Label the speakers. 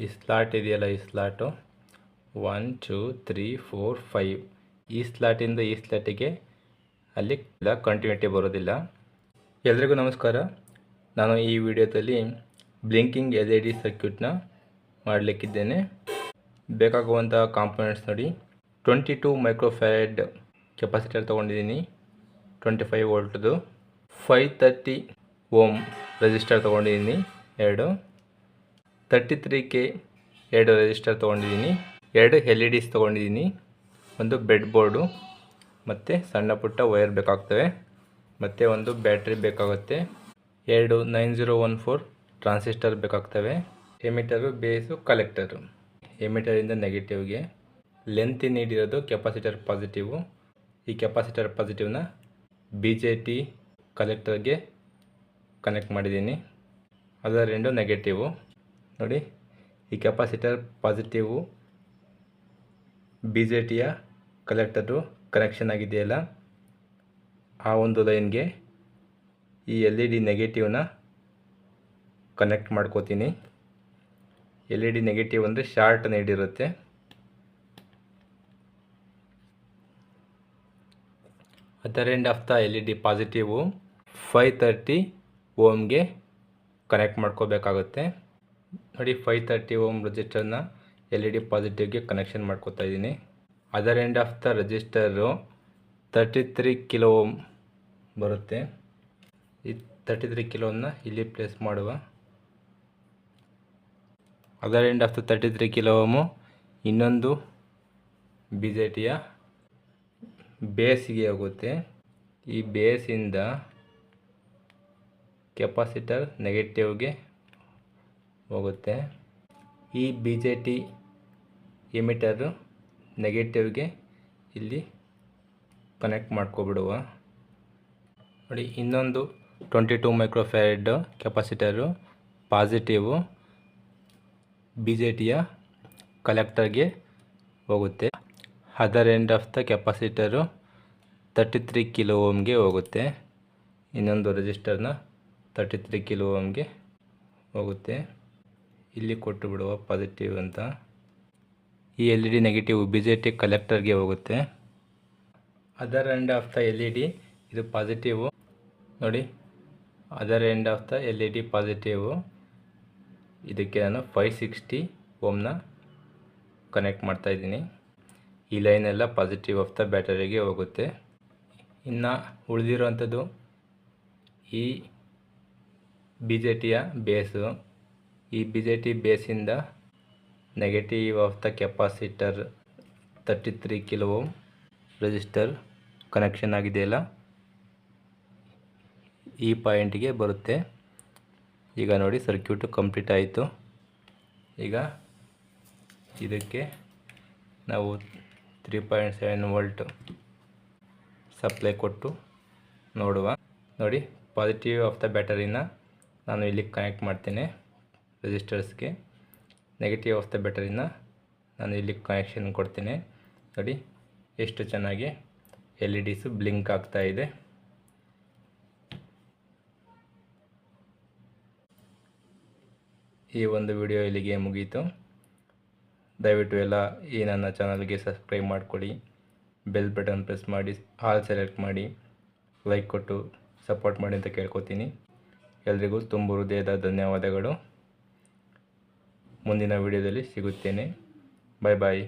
Speaker 1: ಈ ಸ್ಲಾಟ್ ಇದೆಯಲ್ಲ, ಈ ಸ್ಲಾಟು 1 2 3 4 5, ಈ ಸ್ಲಾಟಿಂದ ಈ ಸ್ಲಾಟಿಗೆ ಅಲ್ಲಿ ಕಂಟಿನ್ಯೂಟಿ ಬರೋದಿಲ್ಲ. ಎಲ್ರಿಗೂ ನಮಸ್ಕಾರ. ನಾನು ಈ ವಿಡಿಯೋದಲ್ಲಿ ಬ್ಲಿಂಕಿಂಗ್ LED ಸರ್ಕ್ಯೂಟ್ನ ಮಾಡಲಿಕ್ಕಿದ್ದೇನೆ. ಬೇಕಾಗುವಂಥ ಕಾಂಪೊನೆಂಟ್ಸ್ ನೋಡಿ. 22 ಮೈಕ್ರೋಫ್ಯಾರಡ್ ಕೆಪಾಸಿಟರ್ ತೊಗೊಂಡಿದ್ದೀನಿ, 25 ವೋಲ್ಟ್ದು. 530 ಓಮ್ ರೆಸಿಸ್ಟರ್ ತೊಗೊಂಡಿದ್ದೀನಿ, 2. 33K 2 ರೆಸಿಸ್ಟರ್ ತೊಗೊಂಡಿದ್ದೀನಿ, 2 LEDs ತೊಗೊಂಡಿದ್ದೀನಿ, ಒಂದು ಬ್ರೆಡ್ ಬೋರ್ಡು, ಮತ್ತು ಸಣ್ಣ ಪುಟ್ಟ ವೈರ್ ಬೇಕಾಗ್ತವೆ, ಮತ್ತು ಒಂದು ಬ್ಯಾಟ್ರಿ ಬೇಕಾಗುತ್ತೆ, 2 9014 ಟ್ರಾನ್ಸಿಸ್ಟರ್ ಬೇಕಾಗ್ತವೆ, ಎಮಿಟರು, ಬೇಸು, ಕಲೆಕ್ಟರು. ಎಮಿಟರಿಂದ ನೆಗೆಟಿವ್ಗೆ ಲೆಂತ್ ನೀಡಿರೋದು ಕೆಪಾಸಿಟರ್ ಪಾಸಿಟಿವು. ಈ ಕೆಪಾಸಿಟರ್ ಪಾಸಿಟಿವ್ನ BJT ಕಲೆಕ್ಟರ್ಗೆ ಕನೆಕ್ಟ್ ಮಾಡಿದ್ದೀನಿ. ಅದರ 2 ನೆಗೆಟಿವು ನೋಡಿ. ಈ ಕೆಪಾಸಿಟರ್ ಪಾಸಿಟಿವು BJTಯ ಕಲೆಕ್ಟರು ಕನೆಕ್ಷನ್ ಆಗಿದೆಯಲ್ಲ, ಆ ಒಂದು ಲೈನ್ಗೆ ಈ LED ನೆಗೆಟಿವ್ನ ಕನೆಕ್ಟ್ ಮಾಡ್ಕೋತೀನಿ. LED ನೆಗೆಟಿವ್ ಅಂದರೆ ಶಾರ್ಟ್ ನೀಡಿರುತ್ತೆ. Other end of the LED positive 530 ಓಮ್ಗೆ ಕನೆಕ್ಟ್ ಮಾಡ್ಕೋಬೇಕಾಗುತ್ತೆ ನೋಡಿ. 530 ಓಮ್ ರೆಸಿಸ್ಟರ್ನ LED ಪಾಸಿಟಿವ್ಗೆ ಕನೆಕ್ಷನ್ ಮಾಡ್ಕೋತಾ ಇದ್ದೀನಿ. Other end of the resistor 33 kilo ohm ಬರುತ್ತೆ. ಈ 33 ಕಿಲೋನ ಇಲ್ಲಿ ಪ್ಲೇಸ್ ಮಾಡುವ. Other end of the 33 kilo ohm ಇನ್ನೊಂದು BJTಯ ಬೇಸಿಗೆ ಹೋಗುತ್ತೆ. ಈ ಬೇಸಿಂದ ಕೆಪಾಸಿಟರ್ ನೆಗೆಟಿವ್ಗೆ ಹೋಗುತ್ತೆ. ಈ BJT ಎಮಿಟರು ನೆಗೆಟಿವ್ಗೆ ಇಲ್ಲಿ ಕನೆಕ್ಟ್ ಮಾಡ್ಕೊಬಿಡುವ ನೋಡಿ. ಇನ್ನೊಂದು 22 ಮೈಕ್ರೋಫ್ಯಾರಡ್ ಕೆಪಾಸಿಟರು ಪಾಸಿಟಿವು BJTಯ ಕಲೆಕ್ಟರ್ಗೆ ಹೋಗುತ್ತೆ. Other end of the capacitor 33 kilo ಓಮ್ಗೆ ಹೋಗುತ್ತೆ. ಇನ್ನೊಂದು ರೆಸಿಸ್ಟರ್ನ 33 ಕಿಲೋ ಓಮ್ಗೆ ಹೋಗುತ್ತೆ. ಇಲ್ಲಿ ಕೊಟ್ಟು ಬಿಡುವ ಪಾಸಿಟಿವ್ ಅಂತ. ಈ LED ನೆಗೆಟಿವ್ BJT ಕಲೆಕ್ಟರ್ಗೆ ಹೋಗುತ್ತೆ. Other end of the LED ಇದು ಪಾಸಿಟಿವು ನೋಡಿ. Other end of the LED positive ಇದಕ್ಕೆ ನಾನು 560 ಓಮ್ನ ಕನೆಕ್ಟ್ ಮಾಡ್ತಾ ಇದ್ದೀನಿ. ಈ ಲೈನ್ ಎಲ್ಲ ಪಾಸಿಟಿವ್ ಆಫ್ ದ ಬ್ಯಾಟರಿಗೆ ಹೋಗುತ್ತೆ. ಇನ್ನು ಉಳಿದಿರೋವಂಥದ್ದು ಈ BJTಯ ಬೇಸು. ಈ BJT ಬೇಸಿಂದ negative of the capacitor 33 kilo ohm resistor connection ಆಗಿದೆಯಲ್ಲ, ಈ ಪಾಯಿಂಟಿಗೆ ಬರುತ್ತೆ. ಈಗ ನೋಡಿ, ಸರ್ಕ್ಯೂಟು ಕಂಪ್ಲೀಟ್ ಆಯಿತು. ಈಗ ಇದಕ್ಕೆ ನಾವು 3.7 ವೋಲ್ಟ್ ಸಪ್ಲೈ ಕೊಟ್ಟು ನೋಡುವ ನೋಡಿ. ಪಾಸಿಟಿವ್ ಆಫ್ ದ ಬ್ಯಾಟರಿನ ನಾನು ಇಲ್ಲಿ ಕನೆಕ್ಟ್ ಮಾಡ್ತೇನೆ ರೆಸಿಸ್ಟರ್ಸ್ಗೆ. ನೆಗೆಟಿವ್ ಆಫ್ ದ ಬ್ಯಾಟರಿನ ನಾನು ಇಲ್ಲಿ ಕನೆಕ್ಷನ್ ಕೊಡ್ತೇನೆ ನೋಡಿ. ಎಷ್ಟು ಚೆನ್ನಾಗಿ LEDs ಬ್ಲಿಂಕ್ ಆಗ್ತಾ ಇದೆ. ಈ ಒಂದು ವಿಡಿಯೋ ಇಲ್ಲಿಗೆ ಮುಗೀತು. ದಯವಿಟ್ಟು ಎಲ್ಲ ಈ ನನ್ನ ಚಾನಲ್ಗೆ ಸಬ್ಸ್ಕ್ರೈಬ್ ಮಾಡಿಕೊಡಿ, ಬೆಲ್ ಬಟನ್ ಪ್ರೆಸ್ ಮಾಡಿ, ಆಲ್ ಸೆಲೆಕ್ಟ್ ಮಾಡಿ, ಲೈಕ್ ಕೊಟ್ಟು ಸಪೋರ್ಟ್ ಮಾಡಿ ಅಂತ ಕೇಳ್ಕೊತೀನಿ. ಎಲ್ರಿಗೂ ತುಂಬ ಹೃದಯದ ಧನ್ಯವಾದಗಳು. ಮುಂದಿನ ವಿಡಿಯೋದಲ್ಲಿ ಸಿಗುತ್ತೇನೆ. ಬಾಯ್ ಬಾಯ್.